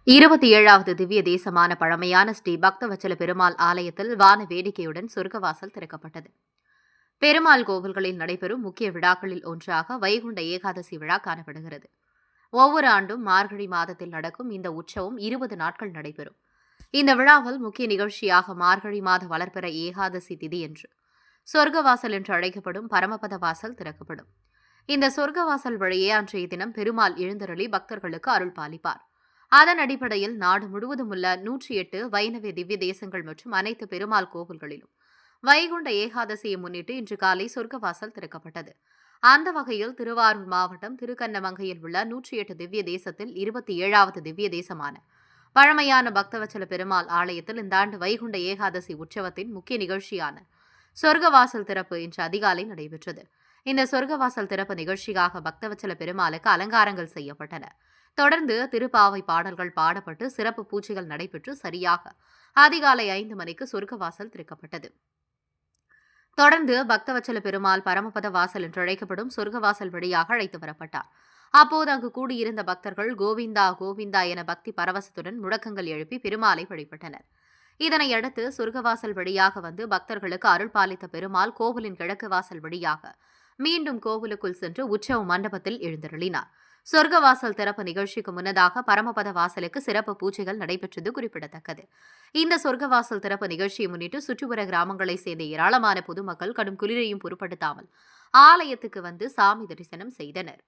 27வது திவ்ய தேசமான பழமையான ஸ்ரீ பக்தவச்சல பெருமாள் ஆலயத்தில் வான வேடிக்கையுடன் சொர்க்கவாசல் திறக்கப்பட்டது. பெருமாள் கோவில்களில் நடைபெறும் முக்கிய விழாக்களில் ஒன்றாக வைகுண்ட ஏகாதசி விழா காணப்படுகிறது. ஒவ்வொரு ஆண்டும் மார்கழி மாதத்தில் நடக்கும் இந்த உற்சவம் 20 நாட்கள் நடைபெறும். இந்த விழாவில் முக்கிய நிகழ்ச்சியாக மார்கழி மாத வளர்பிற ஏகாதசி திதி என்று சொர்க்கவாசல் என்று அழைக்கப்படும் பரமபத வாசல் திறக்கப்படும். இந்த சொர்க்கவாசல் வழியே அன்றைய தினம் பெருமாள் எழுந்தருளி பக்தர்களுக்கு அருள் பாலிப்பார். அதன் அடிப்படையில் நாடு முழுவதும் உள்ள 108 வைணவ திவ்ய தேசங்கள் மற்றும் அனைத்து பெருமாள் கோவில்களிலும் வைகுண்ட ஏகாதசியை முன்னிட்டு இன்று காலை சொர்க்கவாசல் திறக்கப்பட்டது. அந்த வகையில் திருவாரூர் மாவட்டம் திருக்கண்ணமங்கையில் உள்ள 108 திவ்ய தேசத்தில் 27வது திவ்ய தேசமான பழமையான பக்தவச்சல பெருமாள் ஆலயத்தில் இந்த ஆண்டு வைகுண்ட ஏகாதசி உற்சவத்தின் முக்கிய நிகழ்ச்சியான சொர்க்கவாசல் திறப்பு இன்று அதிகாலை நடைபெற்றது. இந்த சொர்க்கவாசல் திறப்பு நிகழ்ச்சிக்காக பக்தவச்சல பெருமாளுக்கு அலங்காரங்கள் செய்யப்பட்டன. தொடர்ந்து திருப்பாவை பாடல்கள் பாடப்பட்டு சிறப்பு பூஜைகள் நடைபெற்று சரியாக அதிகாலை 5 மணிக்கு சொர்க்கவாசல் திறக்கப்பட்டது. தொடர்ந்து பக்தவச்சல பெருமாள் பரமபத வாசல் என்று அழைக்கப்படும் சொர்க்கவாசல் வழியாக அழைத்து வரப்பட்டார். அப்போது அங்கு கூடியிருந்த பக்தர்கள் கோவிந்தா கோவிந்தா என பக்தி பரவசத்துடன் முழக்கங்கள் எழுப்பி பெருமாளை வழிபட்டனர். இதனையடுத்து சொர்க்கவாசல் வழியாக வந்து பக்தர்களுக்கு அருள் பாலித்த பெருமாள் கோவிலின் கிழக்கு வாசல் வழியாக மீண்டும் கோவிலுக்குள் சென்று உற்சவ மண்டபத்தில் எழுந்தருளினார். சொர்க்கவாசல் திறப்பு நிகழ்ச்சிக்கு முன்னதாக பரமபத வாசலுக்கு சிறப்பு பூஜைகள் நடைபெற்றது குறிப்பிடத்தக்கது. இந்த சொர்க்கவாசல் திறப்பு நிகழ்ச்சியை முன்னிட்டு சுற்றுப்புற கிராமங்களைச் சேர்ந்த ஏராளமான பொதுமக்கள் கடும் குளிரையும் பொருட்படுத்தாமல் ஆலயத்துக்கு வந்து சாமி தரிசனம் செய்தனர்.